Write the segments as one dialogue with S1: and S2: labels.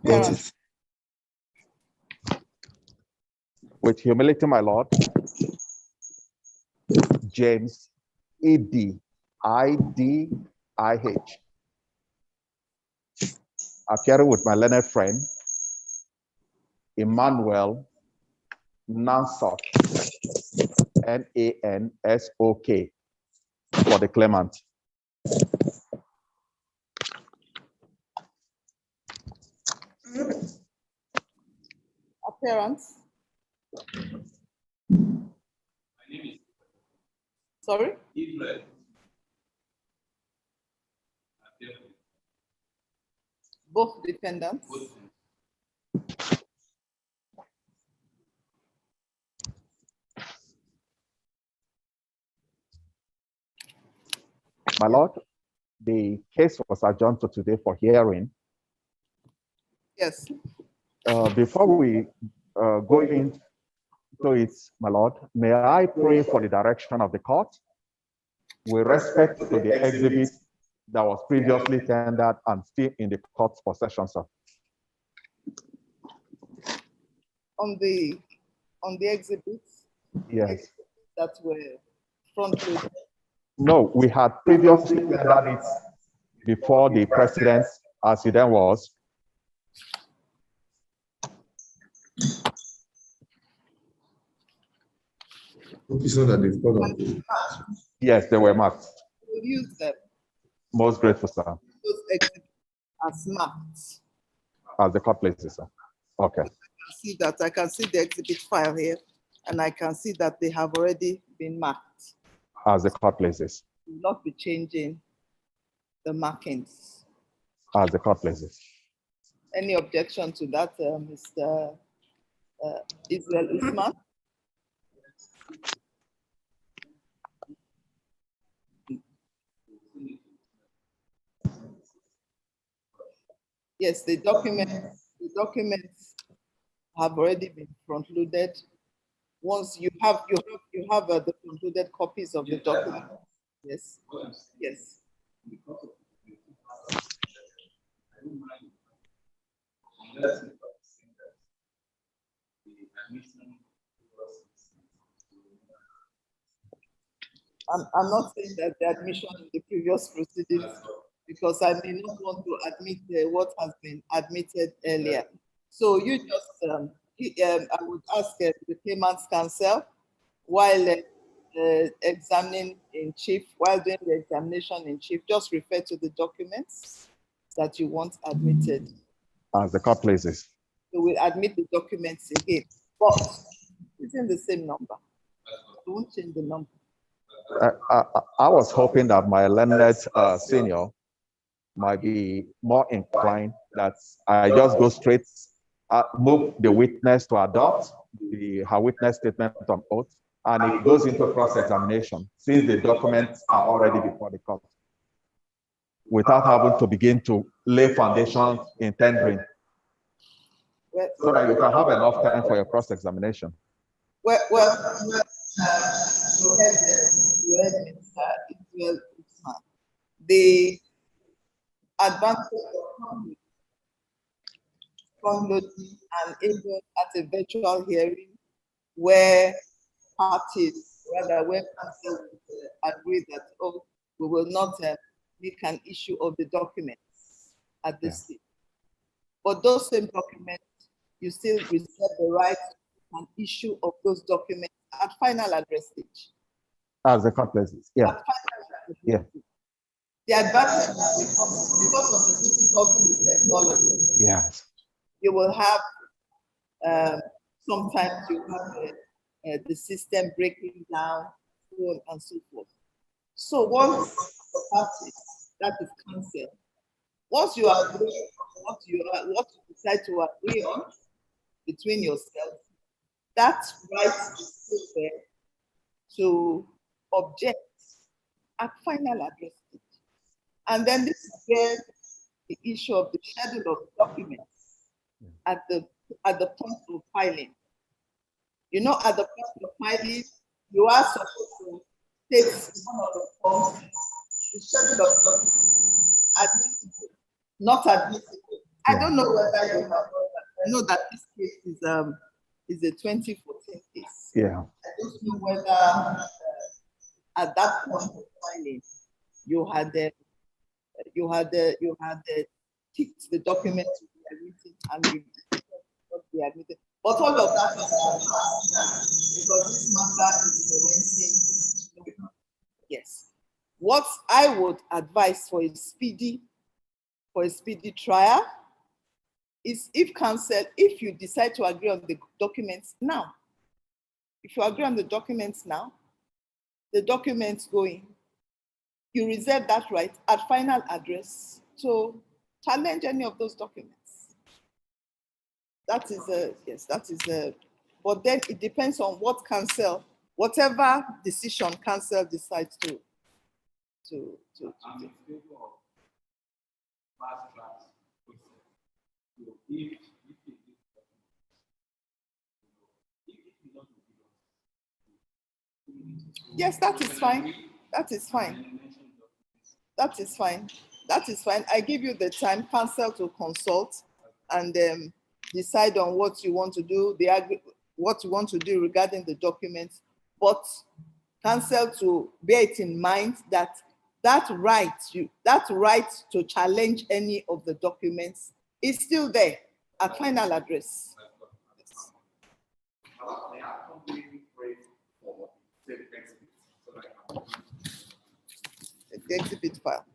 S1: Appearance.
S2: With humility, my Lord, James E.D. I.D.I.H. Appearing with my learned friend, Emmanuel Nansok, N-A-N-S-O-K, for the claimant.
S1: Appearance.
S3: My name is.
S1: Sorry?
S3: Israel.
S1: Both defendants.
S2: My Lord, the case was adjourned to today for hearing.
S1: Yes.
S2: Before we go into it, my Lord, may I pray for the direction of the court with respect to the exhibit that was previously tendered and still in the court's possession, sir.
S1: On the exhibits.
S2: Yes.
S1: That were front-loaded.
S2: No, we had previously tendered it before the president, as he then was. Yes, they were marked.
S1: We use them.
S2: Most grateful, sir.
S1: Those exhibits as marked.
S2: As the court places, sir. Okay.
S1: I can see the exhibit file here, and I can see that they have already been marked.
S2: As the court places.
S1: We will not be changing the markings.
S2: As the court places.
S1: Any objection to that, Mr. Israel Usman? Yes, the documents have already been front-loaded. Once you have the front-loaded copies of the document. Yes. Yes. I'm not saying that the admission in the previous proceedings, because I may not want to admit what has been admitted earlier. So you just, I would ask the claimant's counsel, while examining in chief, while doing the examination in chief, just refer to the documents that you want admitted.
S2: As the court places.
S1: So we'll admit the documents again, but it's in the same number. Don't change the number.
S2: I was hoping that my learned senior might be more inclined that I just go straight, move the witness to adopt her witness statement on oath, and it goes into cross-examination since the documents are already before the court, without having to begin to lay foundation in tendering, so that you can have enough time for your cross-examination.
S1: The advantage of front-loading and even at a virtual hearing where parties, rather where counsel agree that, oh, we will not make an issue of the documents at this stage. But those same documents, you still reserve the right to an issue of those documents at final address stage.
S2: As the court places, yeah. Yeah.
S1: The advantage because of the difficulty with technology.
S2: Yes.
S1: You will have sometimes you have the system breaking down, so on and so forth. So once the parties, that is counsel, once you agree on what you decide to agree on between yourselves, that right is still there to object at final address stage. And then this is where the issue of the schedule of documents at the point of filing. You know, at the point of filing, you are supposed to take one of the forms, the schedule of documents, admissible, not admissible, I don't know whether you have. I know that this case is a 2014 case.
S2: Yeah.
S1: I don't know whether at that point of filing you had ticked the document to be admitted and you did not be admitted. But all of that is because this matter is commencing. Yes. What I would advise for a speedy trial is if you decide to agree on the documents now, if you agree on the documents now, the documents going, you reserve that right at final address to challenge any of those documents. That is yes, that is but then it depends on what counsel, whatever decision counsel decides to
S3: I'm in favor of fast track process. So if it is not
S1: yes, that is fine. That is fine. That is fine. That is fine. I give you the time, counsel to consult and decide on what you want to do, what you want to do regarding the documents, but counsel to bear it in mind that that right to challenge any of the documents is still there at final address. The exhibit file.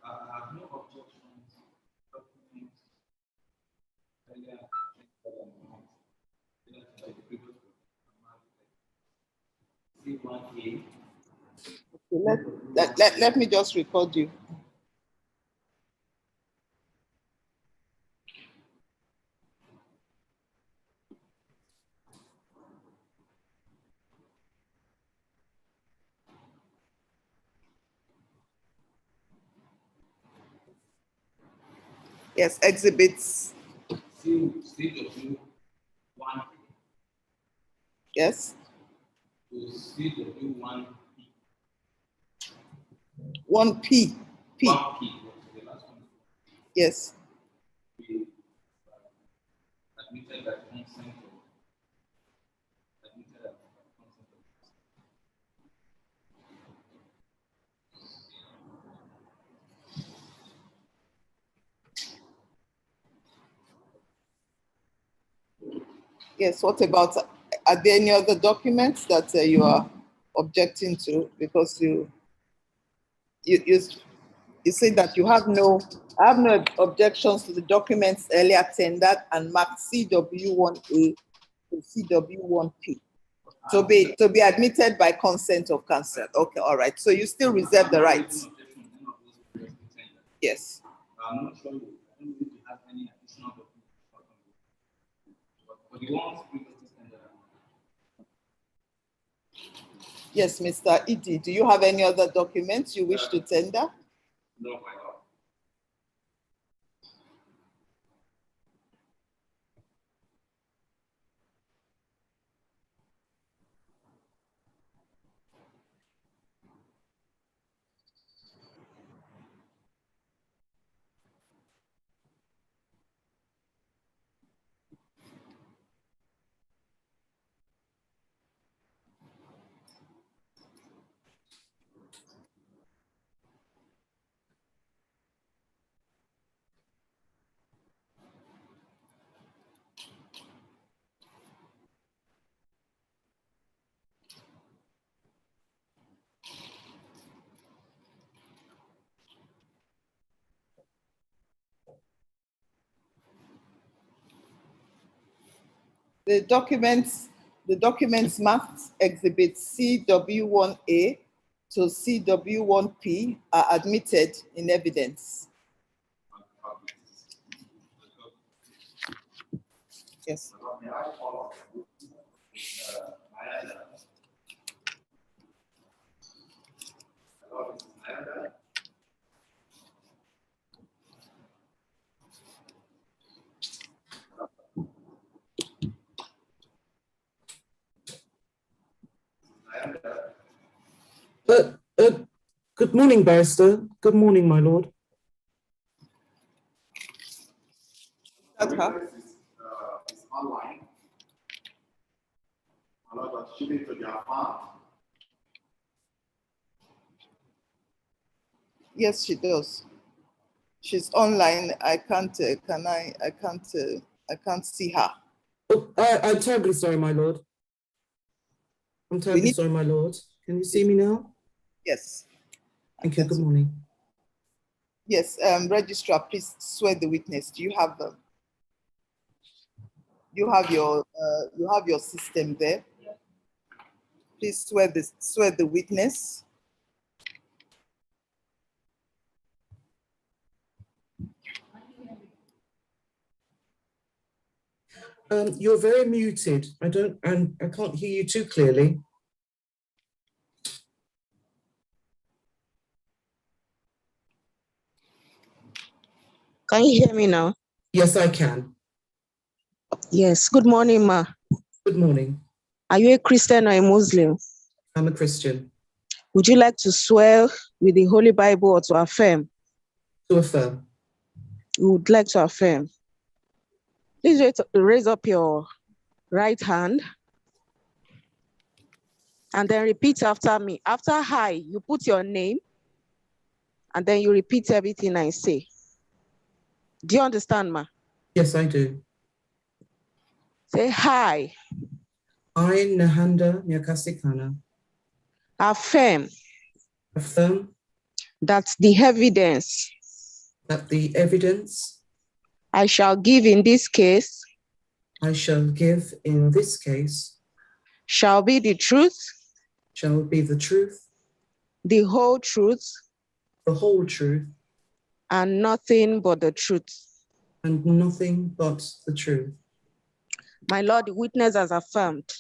S3: I have no objections. Documents earlier C1A.
S1: Let me just record you. Yes, exhibits.
S3: CW1
S1: Yes.
S3: to CW1
S1: 1P. P.
S3: 1P. The last one.
S1: Yes.
S3: We admitted that consent of admitted that consent of
S1: Yes. What about, are there any other documents that you are objecting to? Because you say that you have no objections to the documents earlier tendered and marked CW1A to CW1P to be admitted by consent of counsel. Okay, all right. So you still reserve the right. Yes.
S3: I'm not sure. I don't know if you have any additional documents. But the ones previously tendered.
S1: Yes, Mr. Idi, do you have any other documents you wish to tender?
S3: No, my lord.
S1: The documents marked Exhibit CW1A to CW1P are admitted in evidence. Yes.
S3: May I follow? Hello, Mrs. Miranda?
S4: Good morning, Barrister. Good morning, my lord.
S1: That's her.
S3: Is online. A lot of students to their farm.
S1: Yes, she does. She's online. I can't see her.
S4: Oh, I'm terribly sorry, my lord. I'm terribly sorry, my lord. Can you see me now?
S1: Yes.
S4: Thank you. Good morning.
S1: Yes, Registrar, please swear the witness. Do you have them? You have your system there. Please swear the witness.
S4: You're very muted. I can't hear you too clearly.
S5: Can you hear me now?
S4: Yes, I can.
S5: Yes. Good morning, ma.
S4: Good morning.
S5: Are you a Christian or a Muslim?
S4: I'm a Christian.
S5: Would you like to swear with the Holy Bible or to affirm?
S4: To affirm.
S5: You would like to affirm. Please raise up your right hand and then repeat after me. After I, you put your name and then you repeat everything I say. Do you understand, ma?
S4: Yes, I do.
S5: Say hi.
S4: I, Nahanda Nyakasikana,
S5: Affirm
S4: affirm
S5: that the evidence
S4: that the evidence
S5: I shall give in this case
S4: I shall give in this case
S5: shall be the truth,
S4: shall be the truth,
S5: the whole truth,
S4: the whole truth,
S5: and nothing but the truth.
S4: and nothing but the truth.
S5: My Lord, the witness has affirmed.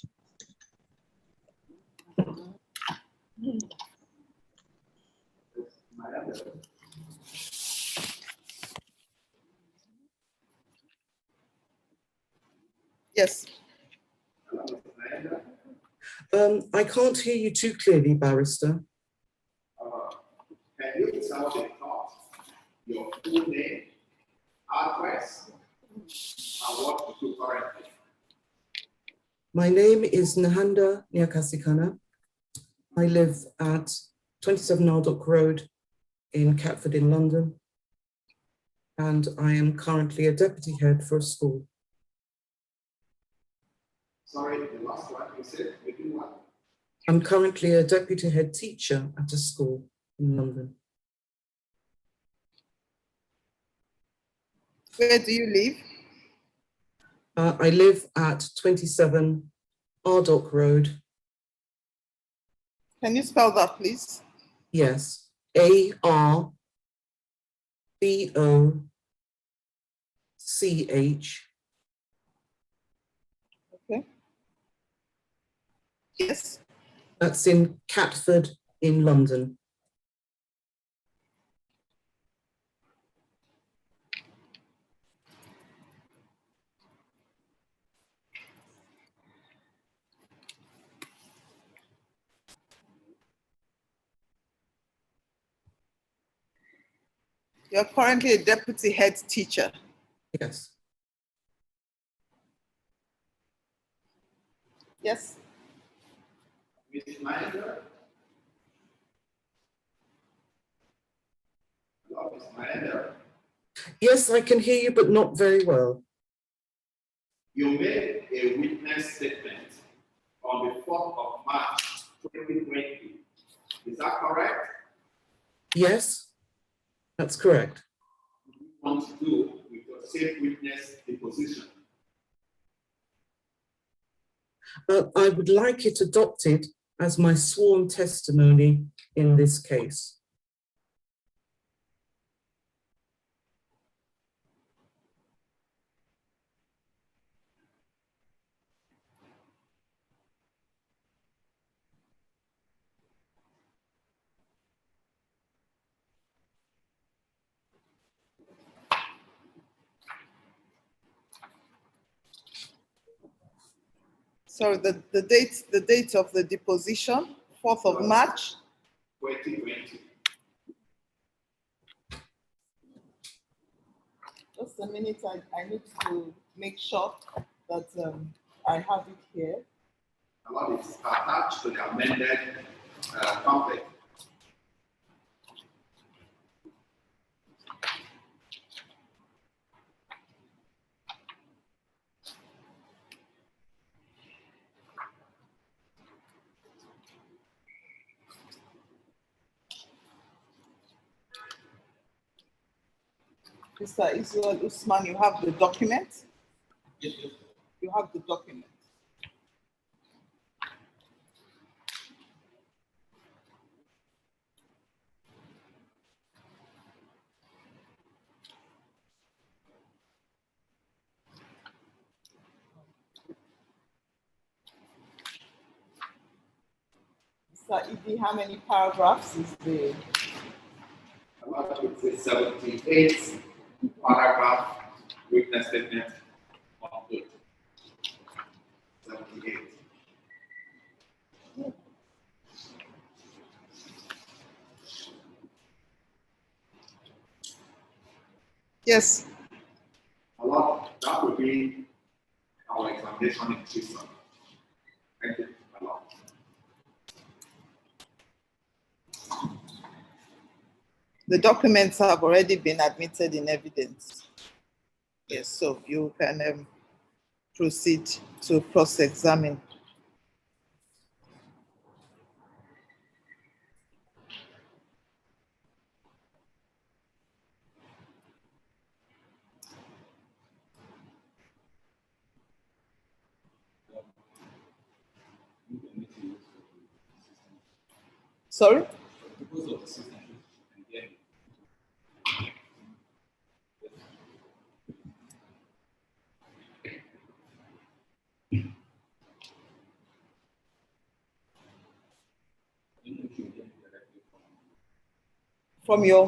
S1: Yes.
S4: I can't hear you too clearly, Barrister.
S3: Can you tell the court your full name, address, and what you do currently?
S4: My name is Nahanda Nyakasikana. I live at 27 Nardock Road in Catford in London, and I am currently a deputy head for a school.
S3: Sorry, the last one you said, maybe what?
S4: I'm currently a deputy head teacher at a school in London.
S1: Where do you live?
S4: I live at 27 Ardock Road.
S1: Can you spell that, please?
S4: Yes, ARDOCH.
S1: Okay. Yes.
S4: That's in Catford in London.
S1: You're currently a deputy head teacher.
S4: Yes.
S1: Yes.
S3: Mrs. Manager? Hello, Mrs. Manager?
S4: Yes, I can hear you, but not very well.
S3: You made a witness statement on the 4th of March, 2020. Is that correct?
S4: Yes, that's correct.
S3: What do you want to do with your same witness deposition?
S4: I would like it adopted as my sworn testimony in this case.
S1: So the date of the deposition, 4th of March.
S3: 2020.
S1: Just a minute, I need to make sure that I have it here.
S3: A lot is attached to the amended conflict.
S1: Mr. Israel Usman, you have the document?
S3: Yes.
S1: You have the document. Mr. Idi, how many paragraphs is the?
S3: A lot would say 78 paragraph witness statement on good. 78.
S1: Yes.
S3: A lot, that would be our examination in Tucson. Thank you a lot.
S1: The documents have already been admitted in evidence. Yes, so you can proceed to cross-examine. Sorry? From your?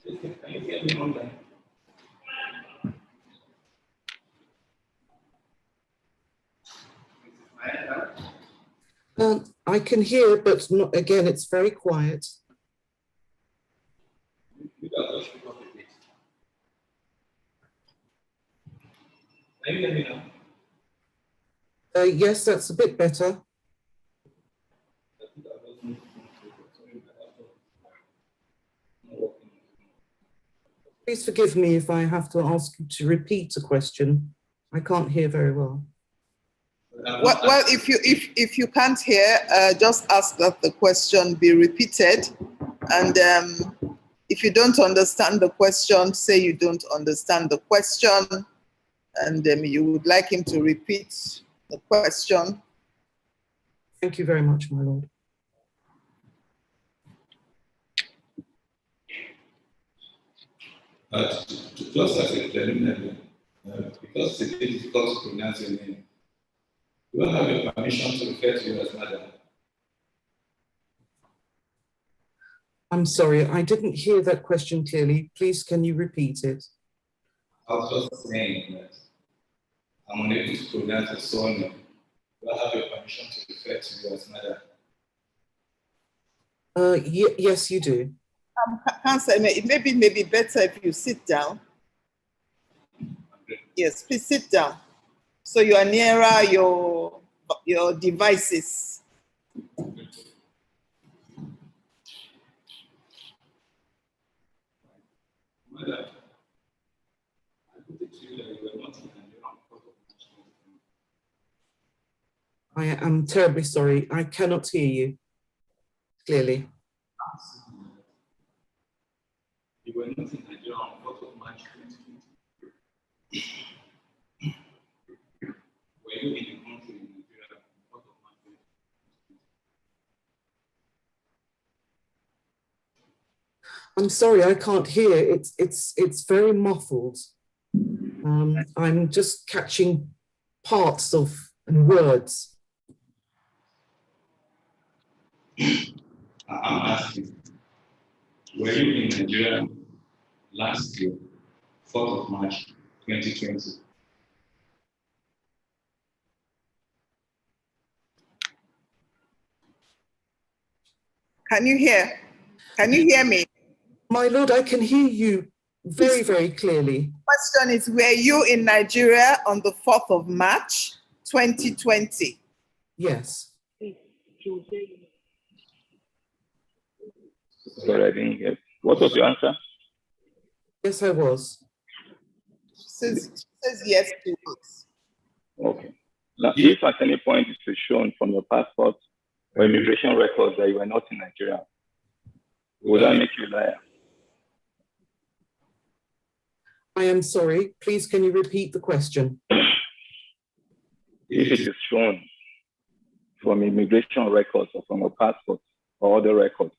S3: Can you hear me online?
S4: I can hear, but not, again, it's very quiet.
S3: You can just pick up a bit. Can you hear me now?
S4: Yes, that's a bit better. Please forgive me if I have to ask you to repeat a question. I can't hear very well.
S1: Well, if you can't hear, just ask that the question be repeated. And if you don't understand the question, say you don't understand the question, and you would like him to repeat the question.
S4: Thank you very much, my lord.
S6: Just as a preliminary, because it's difficult to pronounce your name, do I have your permission to refer to you as madam?
S4: I'm sorry, I didn't hear that question clearly. Please, can you repeat it?
S6: I was just saying that I'm unable to pronounce the surname. Do I have your permission to refer to you as madam?
S4: Yes, you do.
S1: Counsel, it may be better if you sit down. Yes, please sit down. So you are nearer your devices.
S4: I am terribly sorry. I cannot hear you clearly.
S6: You were not in Nigeria on 4th of March 2020. Were you in the country in Nigeria on 4th of March 2020?
S4: I'm sorry, I can't hear. It's very muffled. I'm just catching parts of words.
S6: I'm asking, were you in Nigeria last year, 4th of March 2020?
S1: Can you hear? Can you hear me?
S4: My lord, I can hear you very, very clearly.
S1: Question is, were you in Nigeria on the 4th of March, 2020?
S4: Yes.
S7: Sorry, I didn't hear. What was your answer?
S4: Yes, I was.
S1: She says yes to us.
S7: Okay. Now, if at any point it is shown from your passport or immigration records that you are not in Nigeria, would that make you a liar?
S4: I am sorry. Please, can you repeat the question?
S7: If it is shown from immigration records or from your passport or other records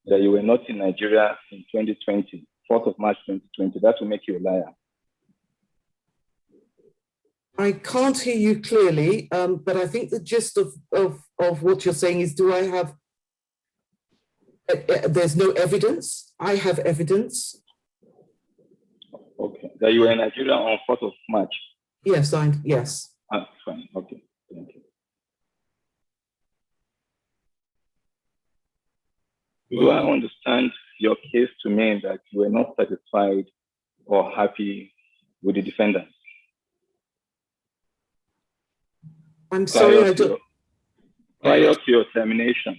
S7: that you were not in Nigeria in 2020, 4th of March 2020, that will make you a liar.
S4: I can't hear you clearly, but I think the gist of what you're saying is, do I have, there's no evidence? I have evidence.
S7: Okay, that you were in Nigeria on 4th of March.
S4: Yes, yes.
S7: Ah, fine, okay, thank you. Do I understand your case to mean that you were not satisfied or happy with the defendant?
S4: I'm sorry, I don't.
S7: Prior to your termination,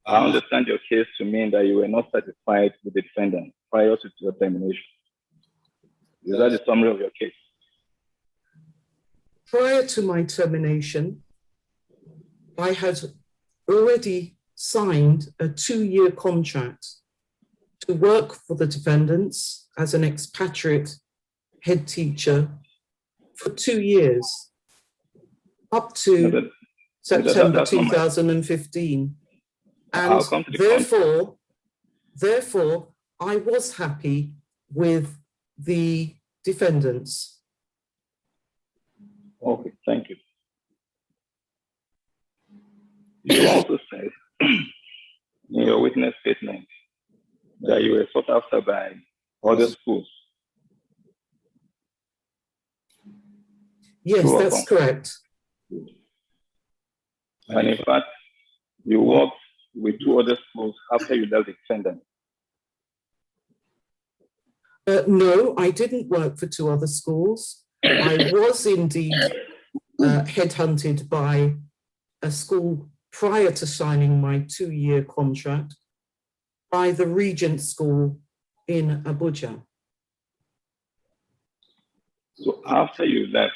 S7: I understand your case to mean that you were not satisfied with the defendant prior to your termination. Is that the summary of your case?
S4: Prior to my termination, I had already signed a 2-year contract to work for the defendants as an expatriate head teacher for 2 years, up to September 2015. And therefore, I was happy with the defendants.
S7: Okay, thank you. You also said in your witness statement that you were sought after by other schools.
S4: Yes, that's correct.
S7: And in fact, you worked with 2 other schools after you left the defendant.
S4: No, I didn't work for 2 other schools. I was indeed headhunted by a school prior to signing my 2-year contract by the Regent School in Abuja.
S7: So after you left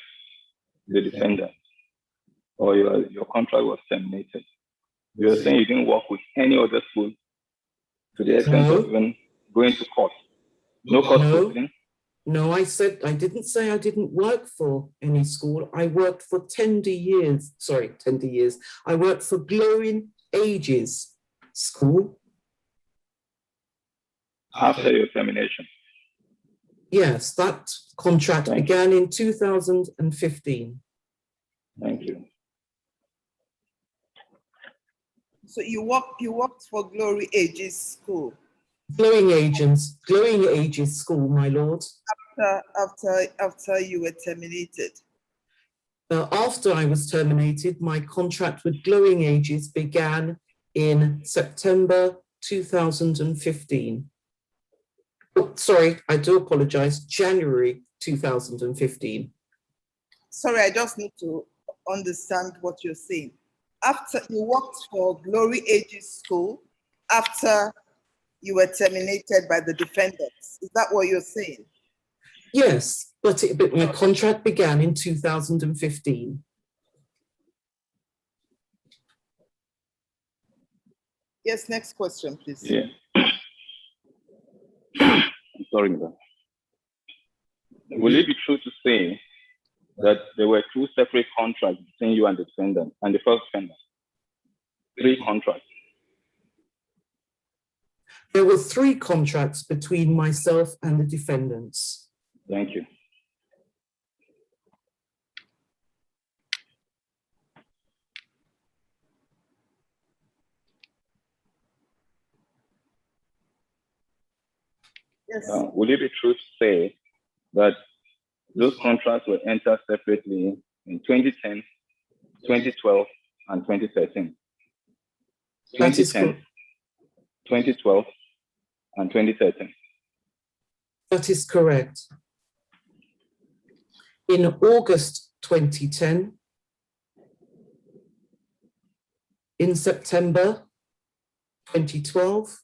S7: the defendant or your contract was terminated, you're saying you didn't work with any other school to the extent of even going to court? No court proceeding?
S4: No, I didn't say I didn't work for any school. I worked for 10 years. I worked for Glowing Ages School.
S7: After your termination?
S4: Yes, that contract began in 2015.
S7: Thank you.
S1: So you worked for Glory Ages School.
S4: Glowing Ages School, my lord.
S1: After you were terminated.
S4: After I was terminated, my contract with Glowing Ages began in September 2015. Oh, sorry, I do apologize, January 2015.
S1: Sorry, I just need to understand what you're saying. After you worked for Glory Ages School, after you were terminated by the defendants, is that what you're saying?
S4: Yes, but my contract began in 2015.
S1: Yes, next question, please.
S7: Yeah. I'm sorry, madam. Will it be true to say that there were two separate contracts between you and the defendant and the first defendant? 3 contracts.
S4: There were 3 contracts between myself and the defendants.
S7: Thank you.
S1: Yes.
S7: Will it be true to say that those contracts were entered separately in 2010, 2012, and 2013?
S4: That is
S7: 2010, 2012, and 2013.
S4: That is correct. In August 2010, in September 2012,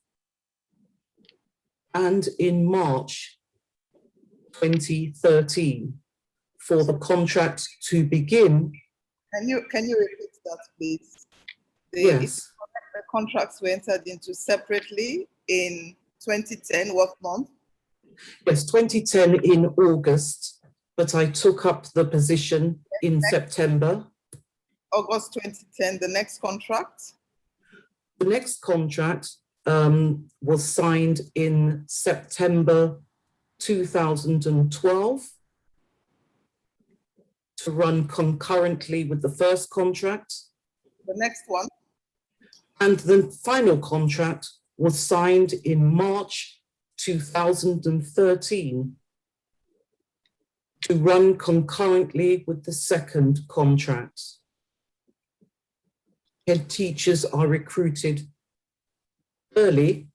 S4: and in March 2013 for the contract to begin.
S1: Can you repeat that, please?
S4: Yes.
S1: The contracts were entered into separately in 2010, what month?
S4: Yes, 2010 in August, but I took up the position in September.
S1: August 2010, the next contract?
S4: The next contract was signed in September 2012 to run concurrently with the first contract.
S1: The next one?
S4: And the final contract was signed in March 2013 to run concurrently with the second contract. Head teachers are recruited early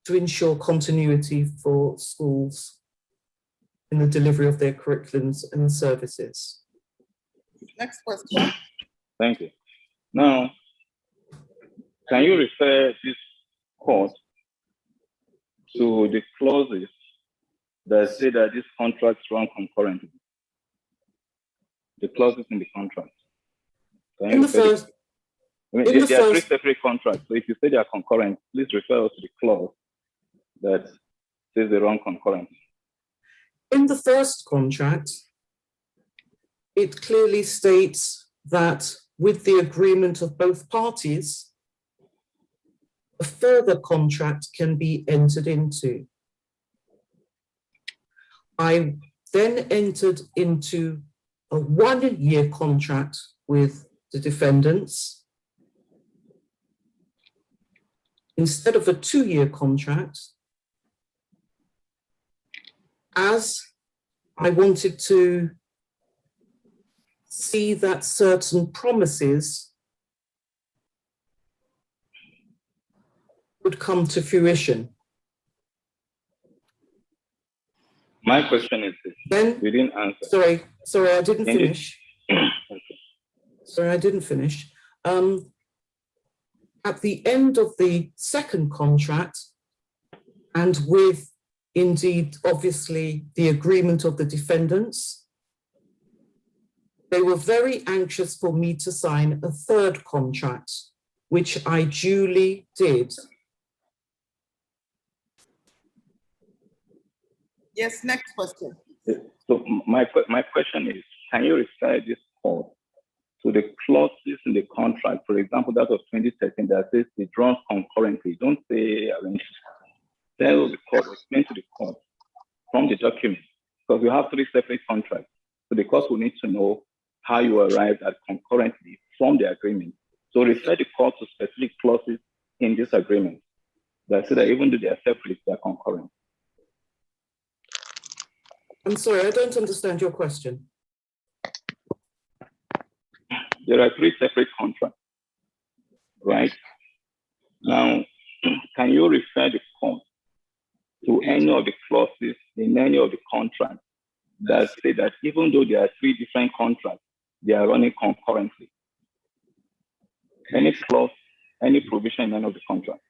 S4: to ensure continuity for schools in the delivery of their curriculums and services.
S1: Next question.
S7: Thank you. Now, can you refer this court to the clauses that say that these contracts run concurrently? The clauses in the contract.
S4: In the first,
S7: there are 3 separate contracts. So if you say they are concurrent, please refer us to the clause that says they run concurrently.
S4: In the first contract, it clearly states that with the agreement of both parties, a further contract can be entered into. I then entered into a 1-year contract with the defendants instead of a 2-year contract, as I wanted to see that certain promises would come to fruition.
S7: My question is this.
S4: Then,
S7: you didn't answer.
S4: Sorry, I didn't finish. Sorry, I didn't finish. At the end of the second contract, and with indeed, obviously, the agreement of the defendants, they were very anxious for me to sign a third contract, which I duly did.
S1: Yes, next question.
S7: So my question is, can you refer this court to the clauses in the contract, for example, that of 2013 that says it runs concurrently? Don't say arrange. Tell the court, explain to the court from the document, because we have 3 separate contracts. So the court will need to know how you arrived at concurrently from the agreement. So refer the court to specific clauses in this agreement that say that even though they are separate, they are concurrent.
S4: I'm sorry, I don't understand your question.
S7: There are 3 separate contracts, right? Now, can you refer the court to any of the clauses in any of the contracts that say that even though there are 3 different contracts, they are running concurrently? Any clause, any provision in any of the contracts?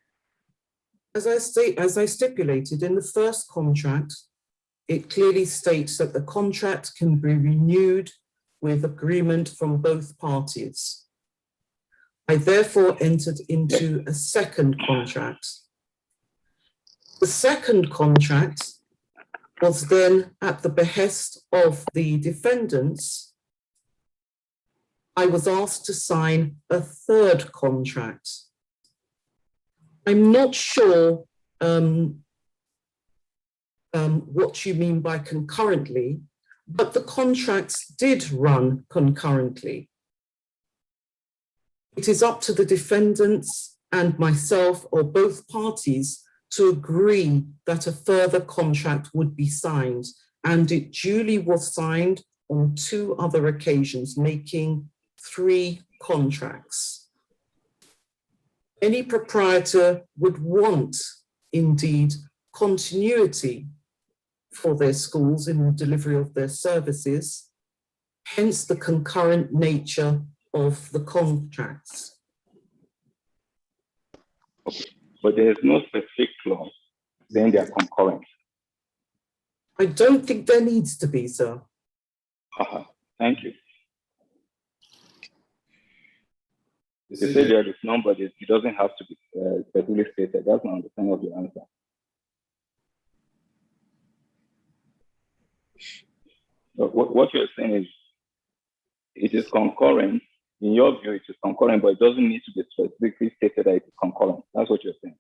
S4: As I stipulated in the first contract, it clearly states that the contract can be renewed with agreement from both parties. I therefore entered into a second contract. The second contract was then at the behest of the defendants. I was asked to sign a third contract. I'm not sure what you mean by concurrently, but the contracts did run concurrently. It is up to the defendants and myself or both parties to agree that a further contract would be signed, and it duly was signed on 2 other occasions, making 3 contracts. Any proprietor would want, indeed, continuity for their schools in the delivery of their services, hence the concurrent nature of the contracts.
S7: But there is no specific clause saying they are concurrent.
S4: I don't think there needs to be, sir.
S7: Thank you. You say there is none, but it doesn't have to be specifically stated. That's my understanding of your answer. But what you're saying is, it is concurrent. In your view, it is concurrent, but it doesn't need to be specifically stated that it is concurrent. That's what you're saying.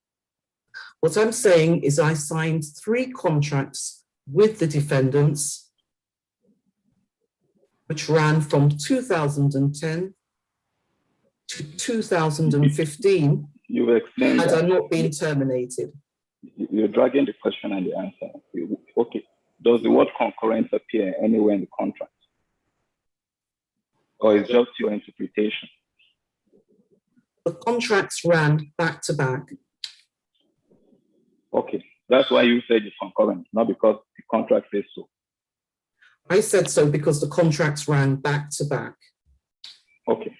S4: What I'm saying is I signed 3 contracts with the defendants, which ran from 2010 to 2015.
S7: You explained
S4: had
S7: that.
S4: I not been terminated.
S7: You're dragging the question and the answer. Okay. Does the word concurrent appear anywhere in the contract? Or is just your interpretation?
S4: The contracts ran back to back.
S7: Okay. That's why you said it's concurrent, not because the contract says so.
S4: I said so because the contracts ran back to back.
S7: Okay.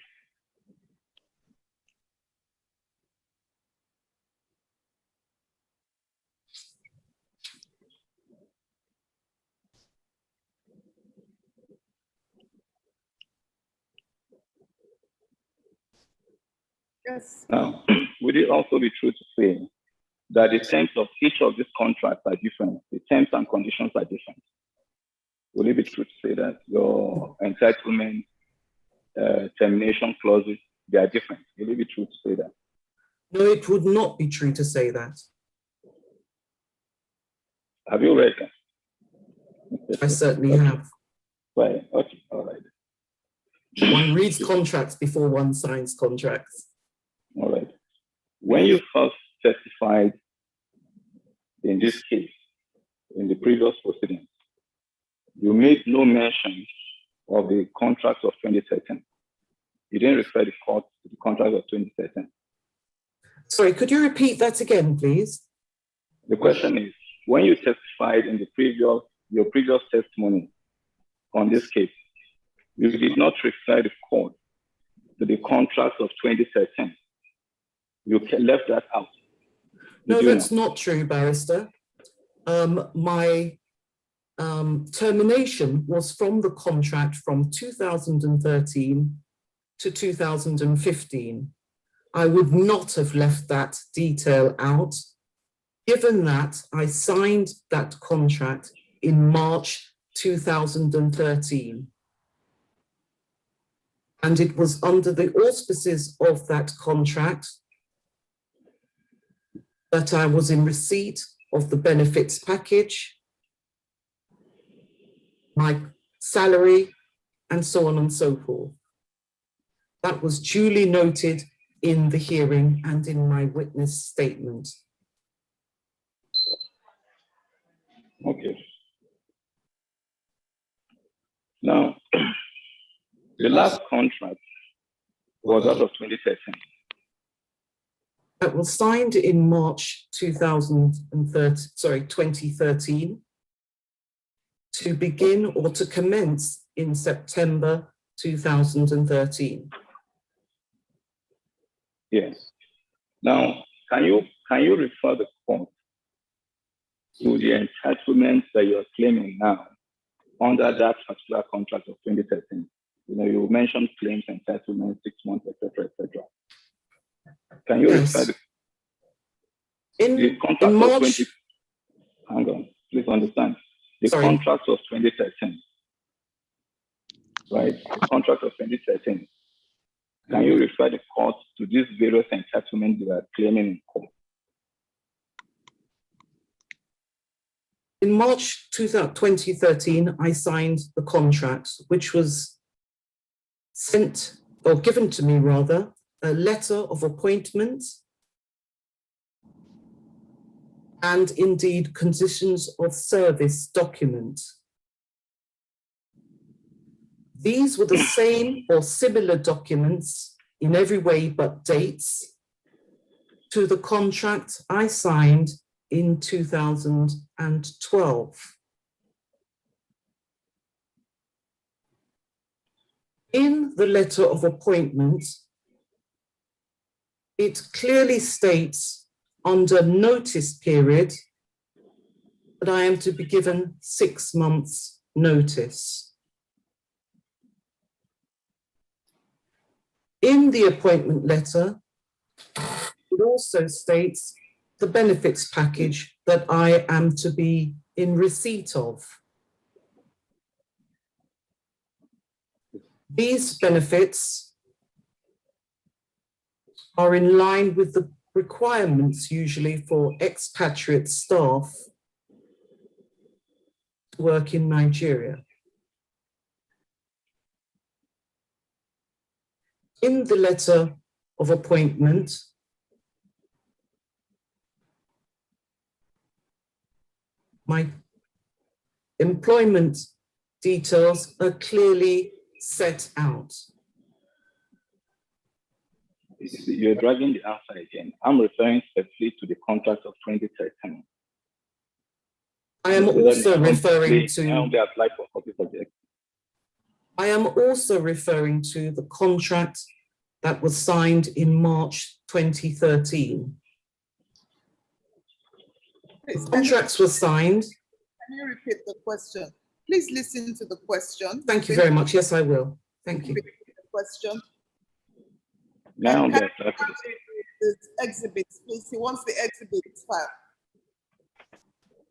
S1: Yes.
S7: Now, would it also be true to say that the terms of each of these contracts are different? The terms and conditions are different. Would it be true to say that your entitlement, termination clauses, they are different? Would it be true to say that?
S4: No, it would not be true to say that.
S7: Have you read that?
S4: I certainly have.
S7: Right. Okay. All right.
S4: One reads contracts before one signs contracts.
S7: All right. When you first testified in this case, in the previous proceedings, you made no mention of the contract of 2013. You didn't refer the court to the contract of 2013.
S4: Sorry, could you repeat that again, please?
S7: The question is, when you testified in your previous testimony on this case, you did not refer the court to the contract of 2013. You left that out.
S4: No, that's not true, barrister. My termination was from the contract from 2013 to 2015. I would not have left that detail out, given that I signed that contract in March 2013. And it was under the auspices of that contract that I was in receipt of the benefits package, my salary, and so on and so forth. That was duly noted in the hearing and in my witness statement.
S7: Okay. Now, the last contract was out of 2013.
S4: That was signed in March 2013 to begin or to commence in September 2013.
S7: Yes. Now, can you refer the court to the entitlements that you are claiming now under that particular contract of 2013? You know, you mentioned claims, entitlements, 6 months, etc., etc. Can you
S4: Yes.
S7: refer the
S4: In
S7: contract was
S4: March,
S7: 20? Hang on, please understand. The
S4: Sorry.
S7: contract was 2013, right? The contract was 2013. Can you refer the court to these various entitlements you are claiming in court?
S4: in March 2013, I signed the contract, which was sent, or given to me rather, a letter of appointment and indeed conditions of service document. These were the same or similar documents in every way but dates to the contract I signed in 2012. In the letter of appointment, it clearly states under notice period that I am to be given 6 months notice. In the appointment letter, it also states the benefits package that I am to be in receipt of. These benefits are in line with the requirements usually for expatriate staff to work in Nigeria. In the letter of appointment, my employment details are clearly set out.
S7: You're dragging the answer again. I'm referring specifically to the contract of 2013.
S4: I am also referring to.
S7: I only applied for copies of the.
S4: I am also referring to the contract that was signed in March 2013. Contracts were signed.
S1: Can you repeat the question? Please listen to the question.
S4: Thank you very much. Yes, I will. Thank you.
S1: Repeat the question.
S7: Now
S1: And
S7: the
S1: the exhibits, please. He wants the exhibits file.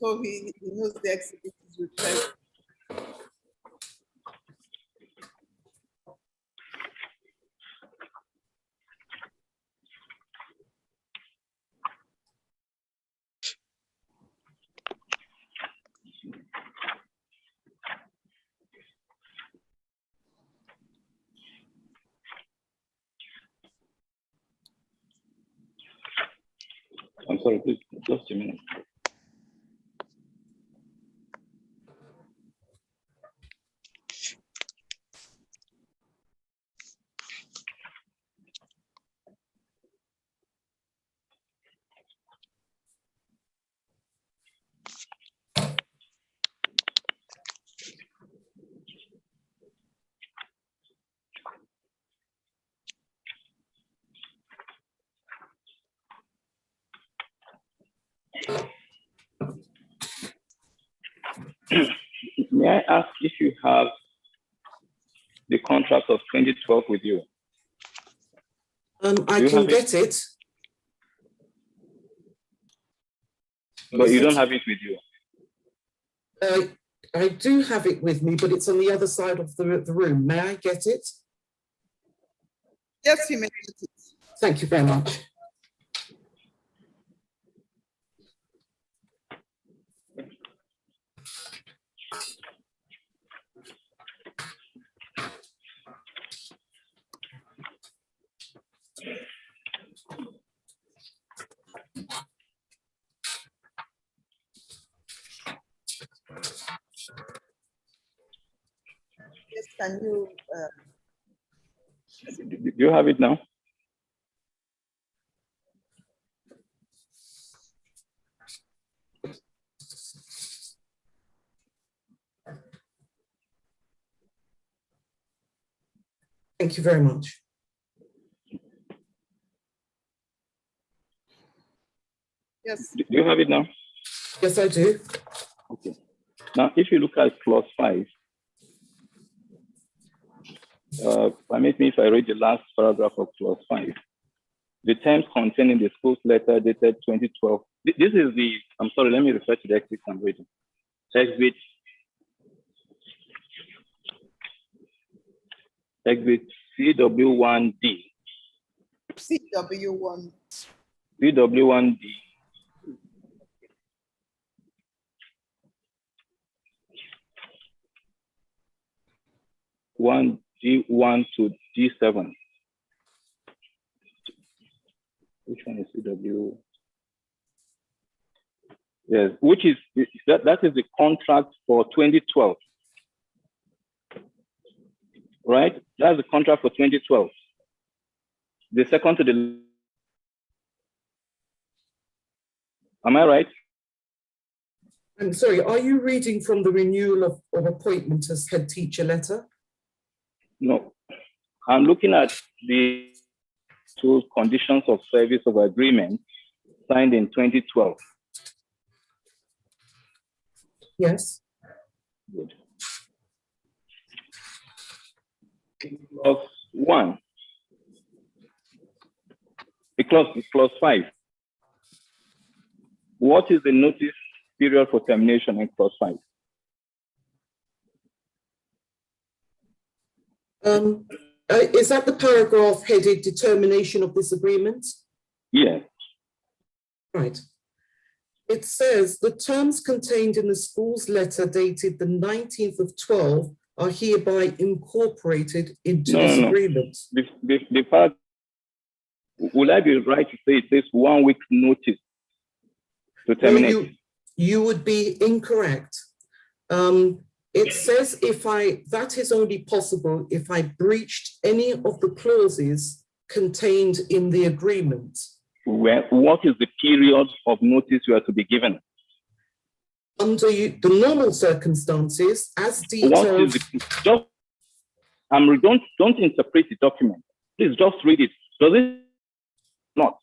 S1: So he knows the exhibit is referred.
S7: I'm sorry, please, just a minute. May I ask if you have the contract of 2012 with you?
S4: I can get it.
S7: But you don't have it with you?
S4: I do have it with me, but it's on the other side of the room. May I get it?
S1: Yes, you may get it.
S4: Thank you very much.
S1: Yes, can you?
S7: Do you have it now?
S4: Thank you very much.
S1: Yes.
S7: Do you have it now?
S4: Yes, I do.
S7: Okay. Now, if you look at clause 5, permit me if I read the last paragraph of clause 5. the terms contained in the school's letter dated 2012. This is the, I'm sorry, let me refer to the exhibit I'm reading. Exhibit CW1D.
S1: CW1.
S7: CW1D. G1 to G7. Which one is CW? Yes, which is that is the contract for 2012. Right? That's the contract for 2012. The second to the, am I right?
S4: I'm sorry, are you reading from the renewal of appointment as head teacher letter?
S7: No, I'm looking at the two conditions of service of agreement signed in 2012.
S4: Yes.
S7: Good. Clause 1. Clause 5. What is the notice period for termination in clause 5?
S4: Is that the paragraph headed determination of this agreement?
S7: Yes.
S4: Right. It says the terms contained in the school's letter dated the 19th of 12 are hereby incorporated into this agreement.
S7: The part, will I be right to say it says 1 week notice to terminate?
S4: No, you would be incorrect. It says that is only possible if I breached any of the clauses contained in the agreement.
S7: What is the period of notice you are to be given?
S4: Under the normal circumstances, as detailed.
S7: Don't interpret the document. Please just read it. Does it not?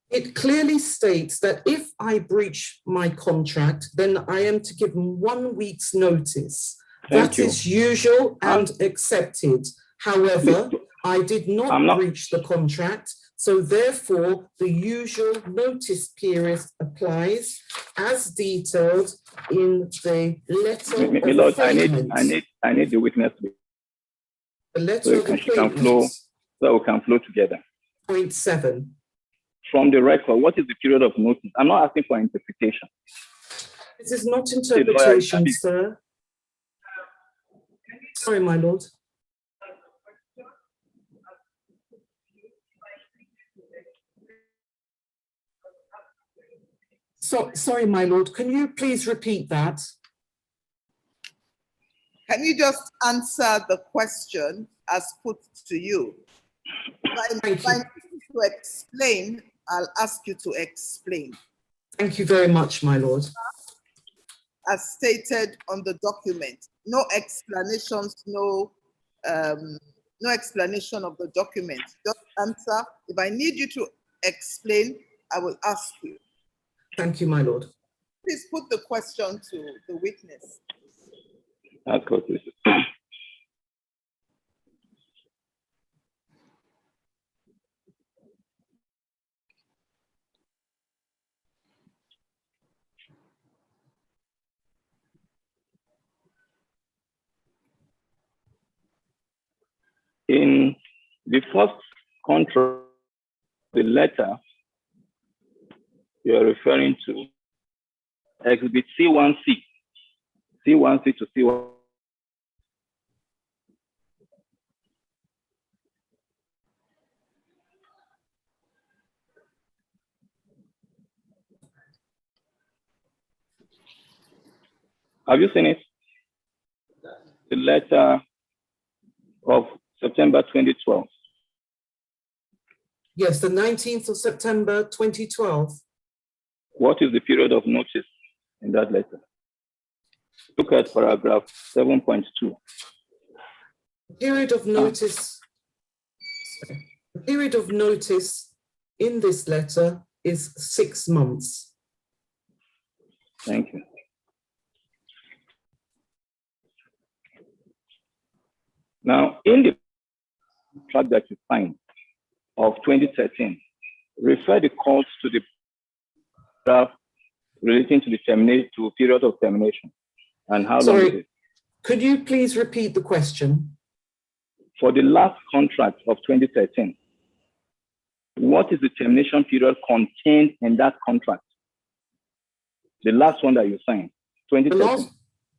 S4: It clearly states that if I breach my contract, then I am to give 1 week's notice. That is usual and accepted. However, I did not breach the contract, so therefore the usual notice period applies as detailed in the letter of appointment.
S7: I need the witness to be.
S4: The letter of appointment.
S7: So we can flow together.
S4: Point 7.
S7: From the record, what is the period of notice? I'm not asking for interpretation.
S4: This is not interpretation, sir. Sorry, my lord. Sorry, my lord. Can you please repeat that?
S1: Can you just answer the question as put to you? If I need to explain, I'll ask you to explain.
S4: Thank you very much, my lord.
S1: As stated on the document, no explanations, no explanation of the document. Just answer. If I need you to explain, I will ask you.
S4: Thank you, my lord.
S1: Please put the question to the witness.
S7: That's good. In the first contract, the letter you are referring to, exhibit C1C to C1. Have you seen it? The letter of September 2012.
S4: Yes, the 19th of September 2012.
S7: What is the period of notice in that letter? Look at paragraph 7.2.
S4: Period of notice. The period of notice in this letter is 6 months.
S7: Thank you. Now, in the contract that you signed, of 2013, refer the court to the draft relating to the period of termination. And how long is it?
S4: Could you please repeat the question?
S7: For the last contract of 2013, what is the termination period contained in that contract? The last one that you signed, 2013.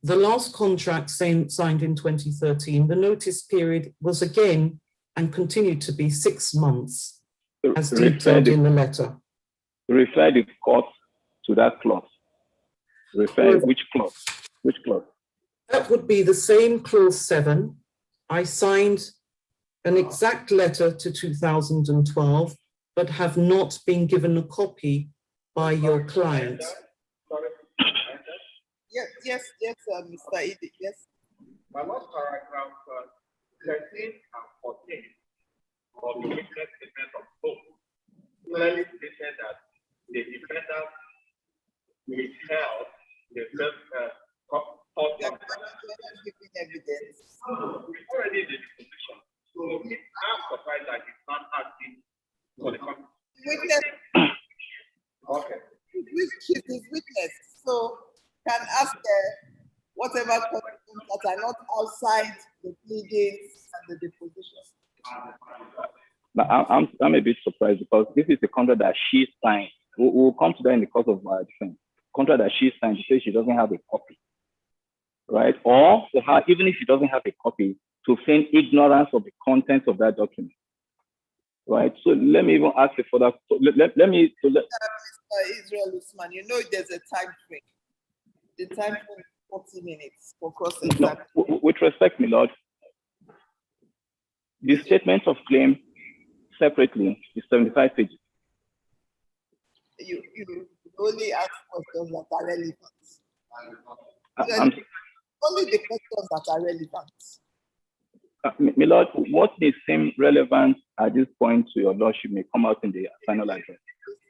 S4: The last contract signed in 2013, the notice period was again and continued to be 6 months, as detailed in the letter.
S7: Refer the court to that clause. Refer which clause? Which clause?
S4: That would be the same clause 7. I signed an exact letter to 2012, but have not been given a copy by your client.
S1: Yes, Mr. Idi, yes.
S3: My last paragraph 13 and 14 of the witness statement of both clearly stated that the defendant withheld the first
S1: Giving evidence.
S3: We've already in the position. So I'm surprised that he's not asking for the
S1: Witness.
S3: Okay.
S1: He's his witness, so can ask whatever questions that are not outside the pleadings and the deposition.
S7: I'm a bit surprised because this is the contract that she signed. We'll come to that in the course of our defense. Contract that she signed, she says she doesn't have a copy, right? Or for her, even if she doesn't have a copy, to feign ignorance of the contents of that document, right? So let me even ask you for that. Let me.
S1: Israel Usman, you know there's a time frame. The time frame is 40 minutes for cross-examination.
S7: No, with respect, my lord, the statement of claim separately is 75 pages.
S1: You only ask questions that are relevant. Only the questions that are relevant.
S7: My lord, what may seem relevant at this point to your lordship may come out in the final address.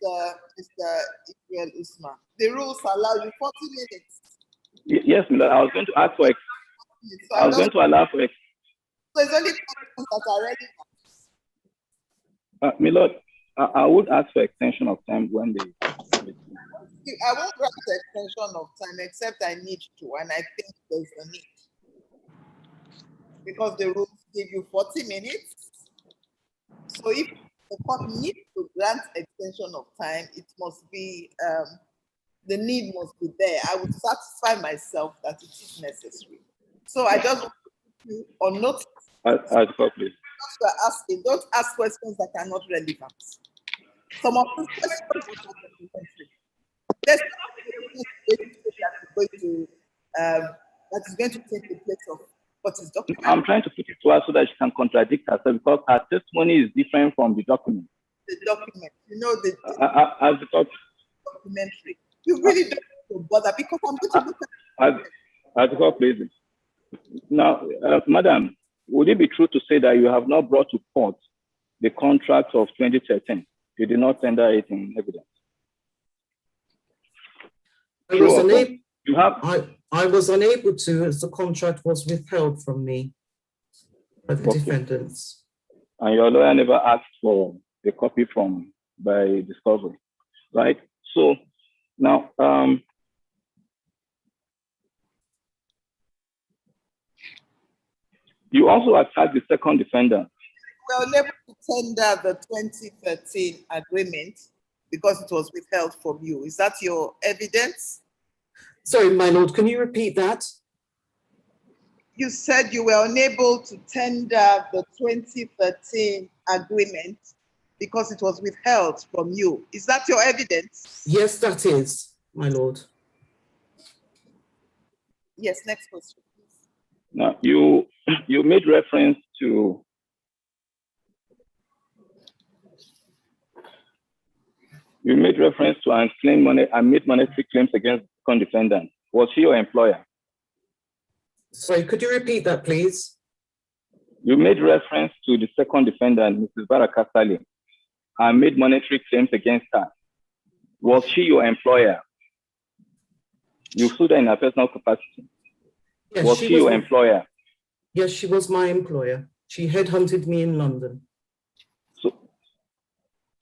S1: Mr. Israel Usman, the rules allow you 40 minutes.
S7: Yes, my lord, I was going to ask for I was going to allow for
S1: So it's only questions that are relevant.
S7: my lord, I would ask for extension of time when they.
S1: I won't grant the extension of time except I need to, and I think there's a need. Because the rules give you 40 minutes. So if the court needs to grant extension of time, it must be, the need must be there. I would satisfy myself that it is necessary. So I just want to put you on notice.
S7: Please.
S1: Asking, don't ask questions that are not relevant. Some of these questions are complementary. There's that is going to take the place of what is documented.
S7: I'm trying to put it to her so that she can contradict herself because her testimony is different from the document.
S1: The document, you know, the documentary. You really don't have to bother because I'm going to look at
S7: please. Now, madam, would it be true to say that you have not brought to court the contract of 2013? You did not tender it in evidence.
S4: I was unable to, as the contract was withheld from me by the defendants.
S7: And your lawyer never asked for a copy by discovery, right? So now, you also attacked the second defendant.
S1: We were unable to tender the 2013 agreement because it was withheld from you. Is that your evidence?
S4: Sorry, my lord, can you repeat that?
S1: You said you were unable to tender the 2013 agreement because it was withheld from you. Is that your evidence?
S4: Yes, that is, my lord.
S1: Yes, next question, please.
S7: Now, you made reference to and made monetary claims against the second defendant. Was she your employer?
S4: Sorry, could you repeat that, please?
S7: You made reference to the second defendant, Mrs. Baraka Salim, and made monetary claims against her. Was she your employer? You sued her in her personal capacity.
S4: Yes,
S7: was she your employer?
S4: Yes, she was my employer. She headhunted me in London.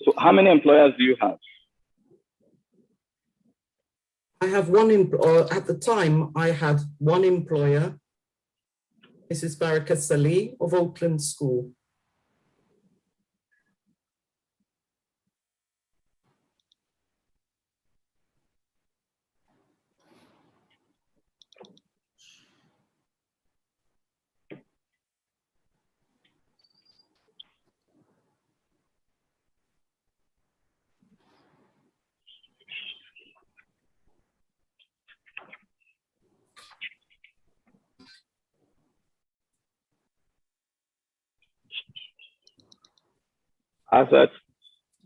S7: So how many employers do you have?
S4: I have one, at the time, I had one employer, Mrs. Baraka Salih of Oakland School.
S7: As at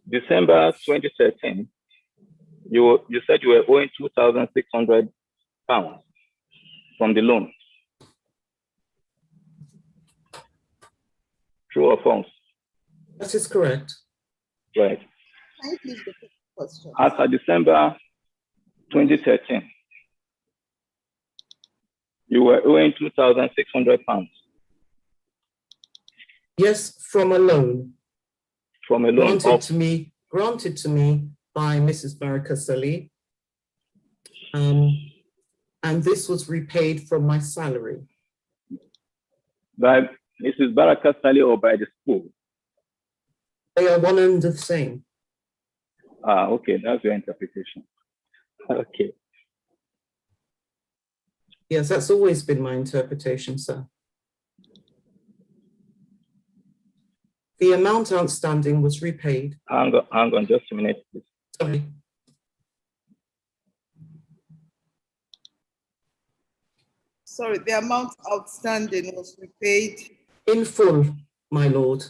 S7: December 2013, you said you were owing £2,600 from the loan. True or false?
S4: That is correct.
S7: Right.
S1: Can you please repeat the question?
S7: As of December 2013, you were owing £2,600
S4: Yes, from a loan
S7: from a loan
S4: granted to me by Mrs. Baraka Salih. And this was repaid from my salary.
S7: by Mrs. Baraka Salih or by the school?
S4: They are one and the same.
S7: Ah, okay, that's your interpretation. Okay.
S4: Yes, that's always been my interpretation, sir. The amount outstanding was repaid.
S7: Hang on just a minute, please.
S4: Sorry.
S1: Sorry, the amount outstanding was repaid
S4: In full, my lord.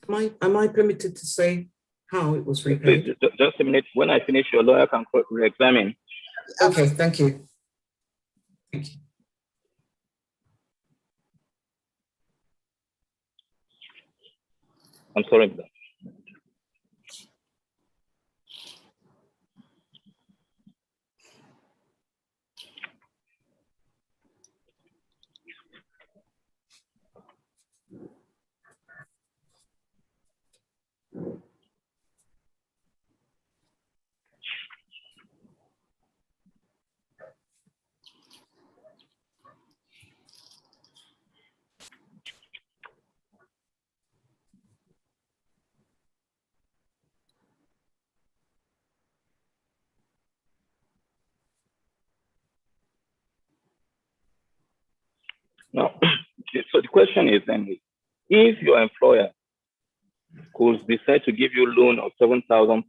S4: Am I permitted to say how it was repaid?
S7: Please, just a minute. When I finish, your lawyer can re-examine.
S4: Okay, thank you. Thank you.
S7: I'm sorry for that. Now, so the question is then, if your employer could decide to give you a loan of £7,000,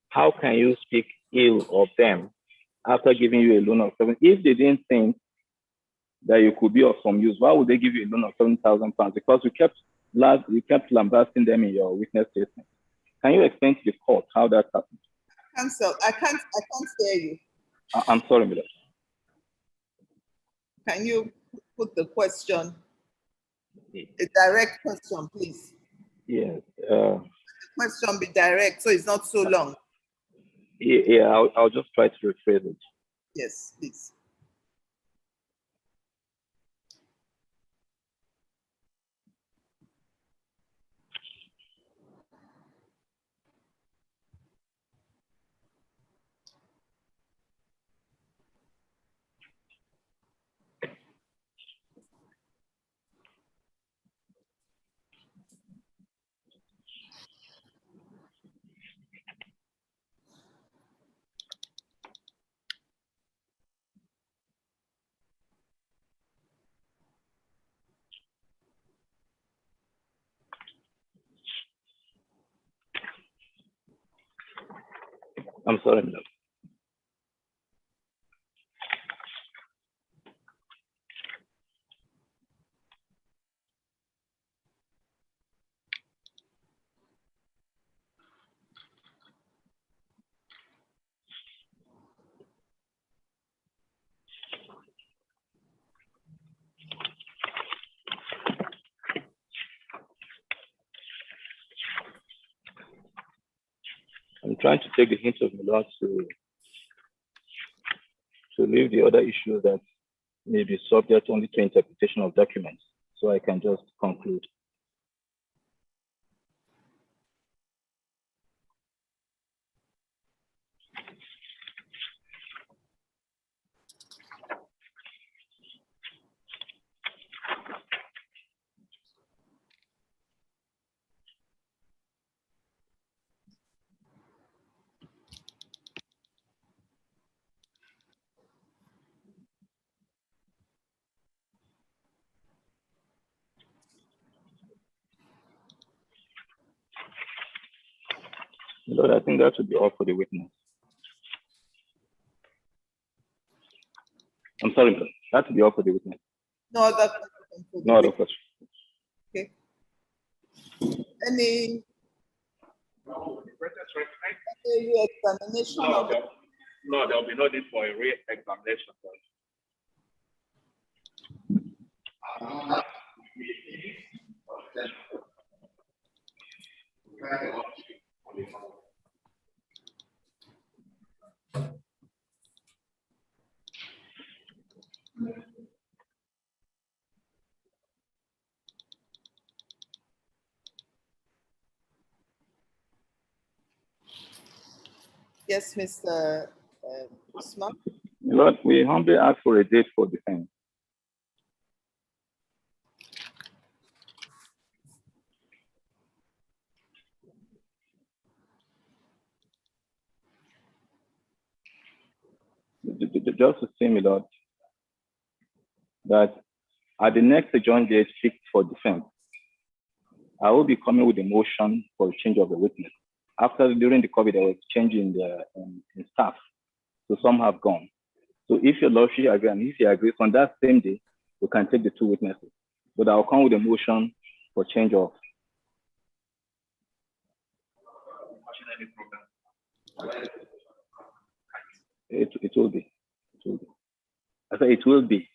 S7: how can you speak ill of them after giving you a loan of if they didn't think that you could be of some use? Why would they give you a loan of £7,000? Because you kept lambasting them in your witness statement. Can you explain to the court how that happened?
S1: I can't hear you.
S7: I'm sorry, Miller.
S1: Can you put the question, a direct question, please?
S7: Yes.
S1: The question be direct, so it's not so long.
S7: Yeah, I'll just try to rephrase it.
S1: Yes, please.
S7: I'm sorry, Miller. I'm trying to take the hint of the Lord to leave the other issues that may be subject only to interpretation of documents, so I can just conclude. Lord, I think that should be all for the witness. I'm sorry, Lord. That should be all for the witness.
S1: No other question for the
S7: No other
S1: witness.
S7: question.
S1: Okay. Any re-examination
S3: No,
S1: of
S3: there will be no need for a re-examination.
S1: Yes, Mr. Usman.
S7: Lord, we humbly ask for a date for defense. Just to say, my Lord, that at the next adjourned date fixed for defense, I will be coming with a motion for a change of the witness. During the COVID, there was change in staff, so some have gone. So if your Lordship agrees, and if he agrees on that same day, we can take the two witnesses. But I'll come with a motion for change of. It will be. It will be. I said it will be.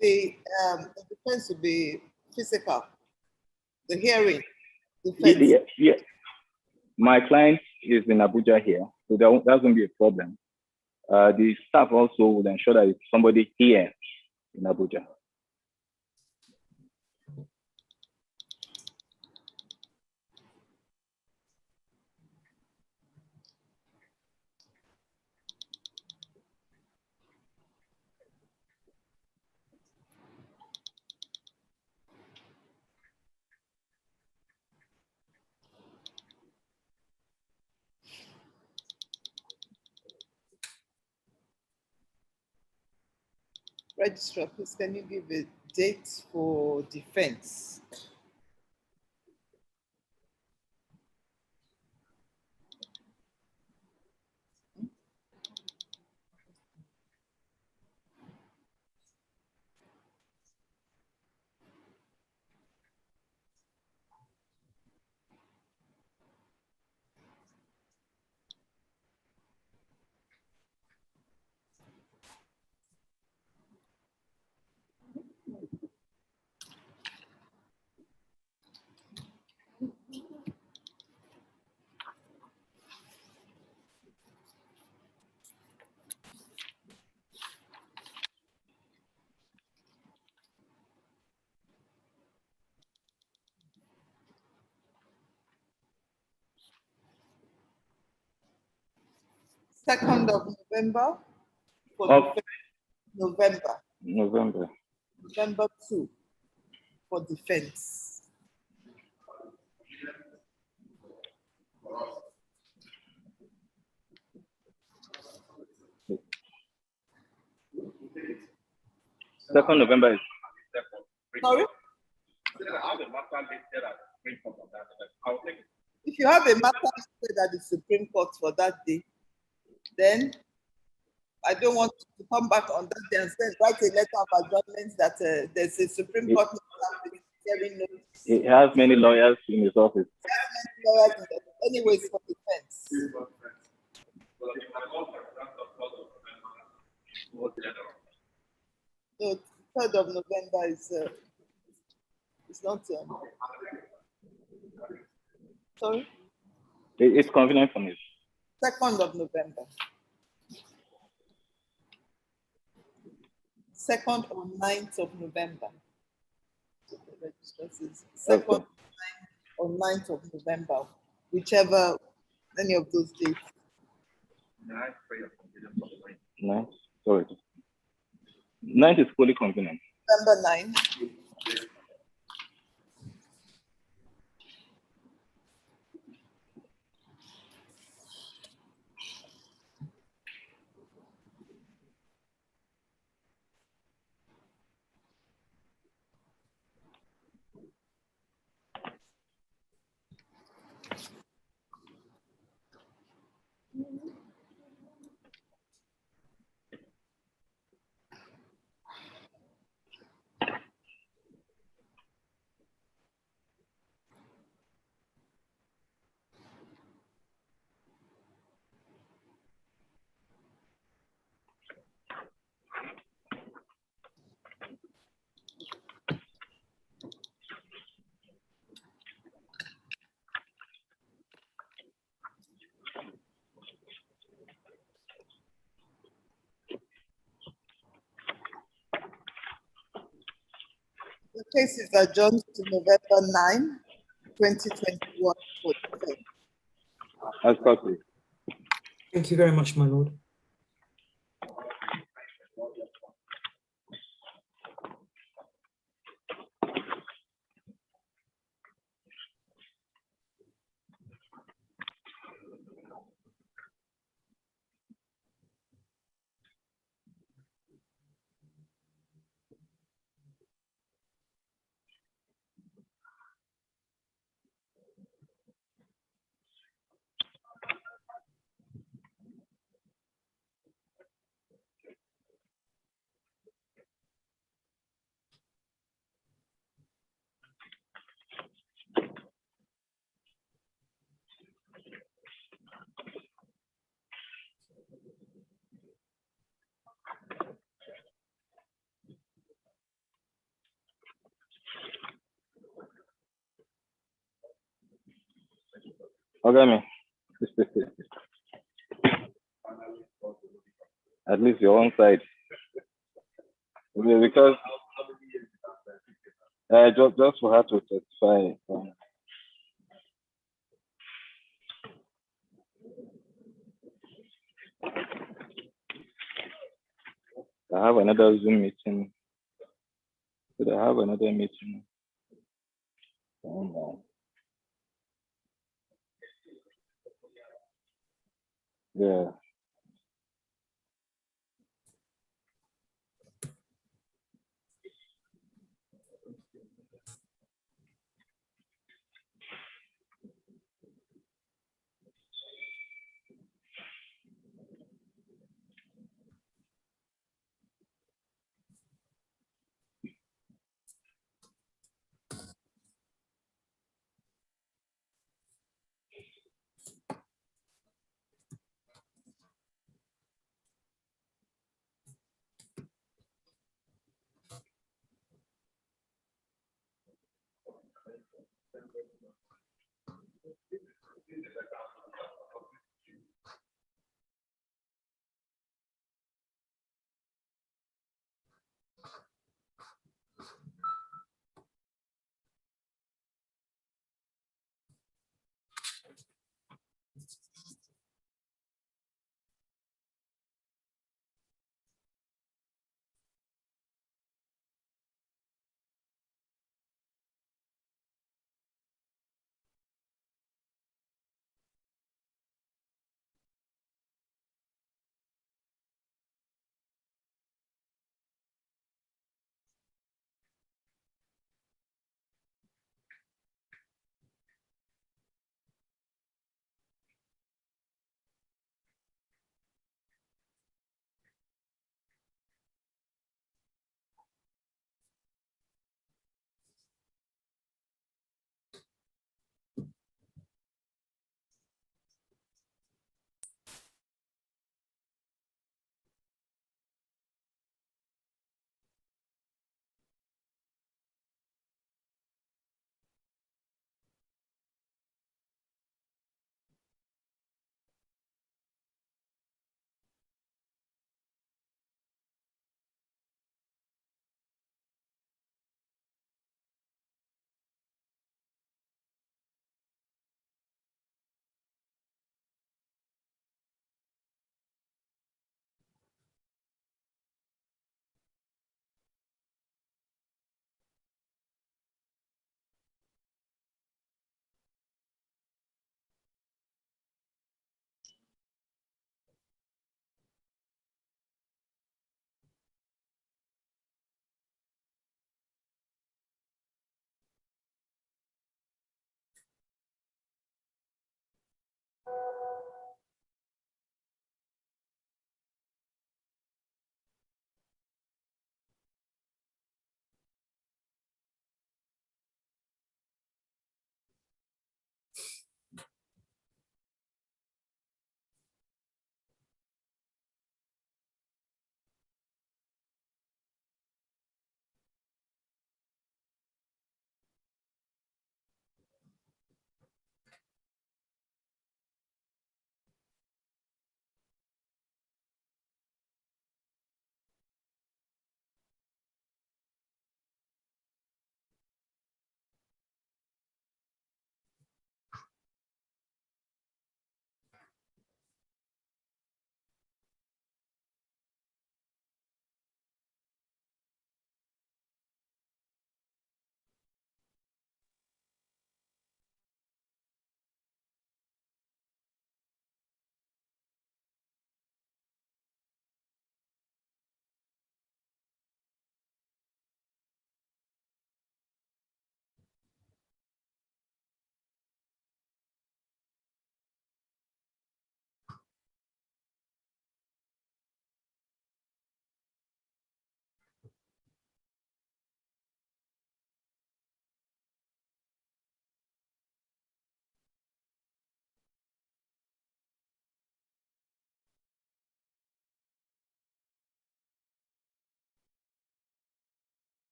S1: The defense will be physical. The hearing. Defense.
S7: Yeah. My client is in Abuja here, so that's going to be a problem. The staff also will ensure that it's somebody here in Abuja.
S1: Registrar, please, can you give a date for defense? Second of November. For November.
S7: November
S1: 2 for defense.
S7: Second November is.
S1: Sorry? If you have a matter at the Supreme Court for that day, then I don't want to come back on that day and write a letter of adjournment that there's a Supreme Court hearing notice.
S7: He has many lawyers in his office.
S1: Anyways, for defense. So 3rd of November is it's not Sorry?
S7: It's convenient for me.
S1: 2nd of November. 2nd or 9th of November. The registration is 2nd
S7: Okay.
S1: or 9th of November, whichever, any of those dates.
S7: Ninth, sorry. 9th is fully convenient.
S1: November 9. The case is adjourned to November 9, 2021. For the
S7: As copy.
S4: Thank you very much, my lord.
S7: Okay, me. At least your own side. Because just for her to testify. I have another Zoom meeting. Could I have another meeting? Yeah.